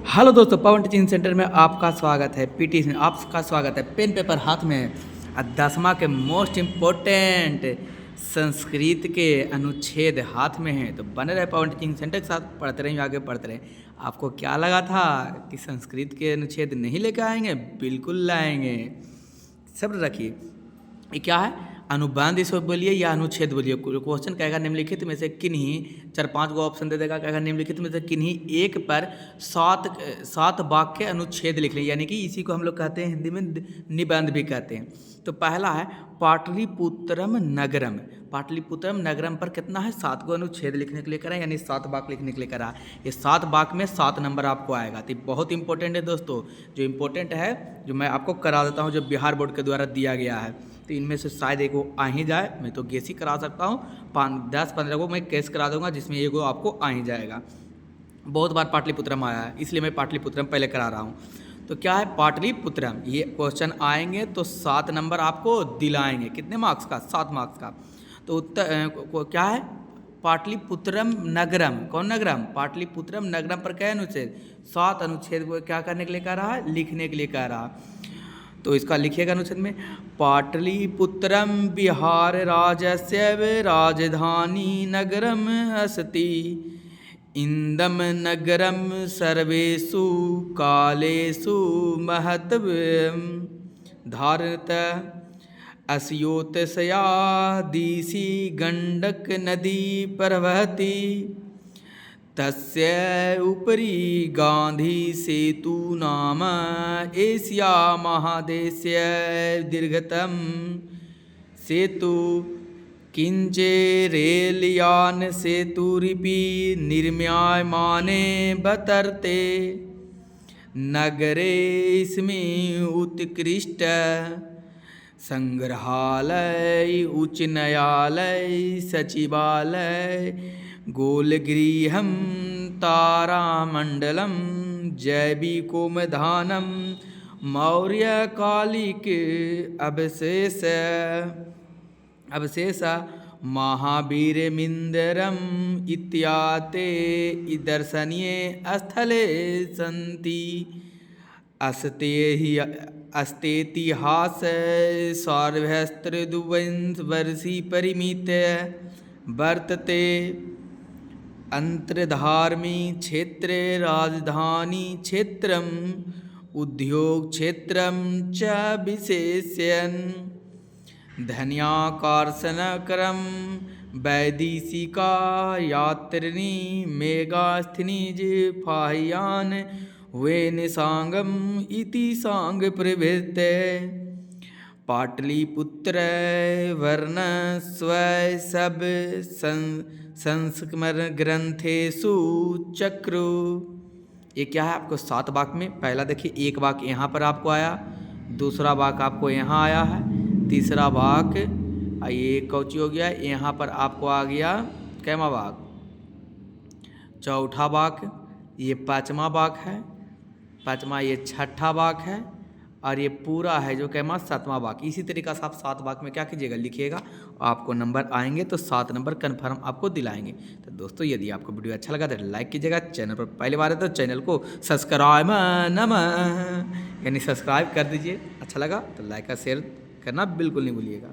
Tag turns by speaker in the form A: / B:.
A: Hello दोस्तों, पवन teaching centre में आपका स्वागत है। पीटी में आपका स्वागत है। पेन पेपर हाथ में है। 10वां के मोस्ट इम्पोर्टेंट संस्कृत के अनुच्छेद हाथ में है, तो बने रहे पवन टीचिंग सेंटर के साथ, पढ़ते रहें, आगे पढ़ते रहें। आपको क्या लगा था कि संस्कृत के अनुच्छेद नहीं लेकर आएंगे? बिल्कुल लाएंगे। सब्र रखिए। ये क्या है? अनुबंध इसको बोलिए या अनुच्छेद बोलिए। क्वेश्चन कहेगा निम्नलिखित में से किन्हीं, 4-5 गो ऑप्शन दे देगा, कहेगा निम्नलिखित में से किन्हीं एक पर सात वाक्य अनुच्छेद लिख लें, यानी कि इसी को हम लोग कहते हैं हिंदी में निबंध भी कहते हैं। तो पहला है पाटलिपुत्रम नगरम। पाटलिपुत्रम नगरम पर कितना है? 7 गो अनुच्छेद लिखने के लिए करा, यानी 7 वाक्य लिखने के लिए करा। ये 7 वाक्य में 7 नंबर आपको आएगा। तो बहुत इंपॉर्टेंट है दोस्तों। जो इम्पोर्टेंट है जो मैं आपको करा देता हूँ, जो बिहार बोर्ड के द्वारा दिया गया है, तो इनमें से शायद एक वो आ ही जाए। मैं तो गेस ही करा सकता हूँ। 10-15 को मैं केस करा दूंगा, जिसमें एक वो आपको आ ही जाएगा। बहुत बार पाटलिपुत्रम आया है, इसलिए मैं पाटलिपुत्रम पहले करा रहा हूँ। तो क्या है पाटलिपुत्रम? ये क्वेश्चन आएंगे तो 7 नंबर आपको दिलाएंगे। कितने मार्क्स का? 7 मार्क्स का। तो उत्तर क्या है? पाटलिपुत्रम नगरम। कौन नगरम? पाटलिपुत्रम नगरम पर क्या अनुच्छेद? 7 अनुच्छेद को क्या करने के लिए कह रहा है? लिखने के लिए कह रहा है। तो इसका लिखिएगा अनुच्छेद में, पाटलिपुत्रम बिहार राज्यस्य राजधानी नगरम अस्ति, इंदम नगरम सर्वेषु कालेषु महत्वं धारयत, अस्योतसया दिशि गंडक नदी प्रवहति, तस्य उपरि गांधी सेतु नाम एशिया महादेशस्य दीर्घतम सेतु, किंचे रेलयान सेतुरिपि निर्म्यमाने वर्तते, नगरेऽस्मिन् उत्कृष्ट संग्रहालय, उच्च न्यायालय, सचिवालय, गोलगृहं, तारामंडलम, जैविकोमधानम, मौर्यकालिक अवशेष, महावीरमिंदरम इत्याते दर्शनीय स्थले सन्ति। अस्तेतिहास सार्वहस्त्र द्विवर्षी परिमित वर्तते, अंतर्धार्मी क्षेत्र, राजधानी क्षेत्रम, उद्योग क्षेत्रम च विशेष्यन्, धन्याकर्षणकरम, वैदेशिका यात्रिणी, मेगास्थनीज, फाह्यान, वेनिसांगम इति सांग प्रभृते, पाटलिपुत्र वर्ण स्वसब संस्मर ग्रंथेषु चक्रु। ये क्या है? आपको 7 वाक्य में, पहला देखिए, एक वाक्य यहाँ पर आपको आया, दूसरा वाक्य आपको यहाँ आया है, तीसरा वाक्य ये कौची हो गया, यहाँ पर आपको आ गया कैमा वाक्य, चौथा वाक्य, ये 5वां वाक्य है, 5वां ये 6ठा वाक्य है, और ये पूरा है जो कैमा 7वां वाक्य। इसी तरीक़ा से आप 7 वाक्य में क्या कीजिएगा? लिखिएगा। आपको नंबर आएंगे तो 7 नंबर कन्फर्म आपको दिलाएंगे। तो दोस्तों, यदि आपको वीडियो अच्छा लगा तो लाइक कीजिएगा। चैनल पर पहली बार है तो चैनल को सब्सक्राइब यानी सब्सक्राइब कर दीजिए। अच्छा लगा तो लाइक का शेयर करना बिल्कुल नहीं भूलिएगा।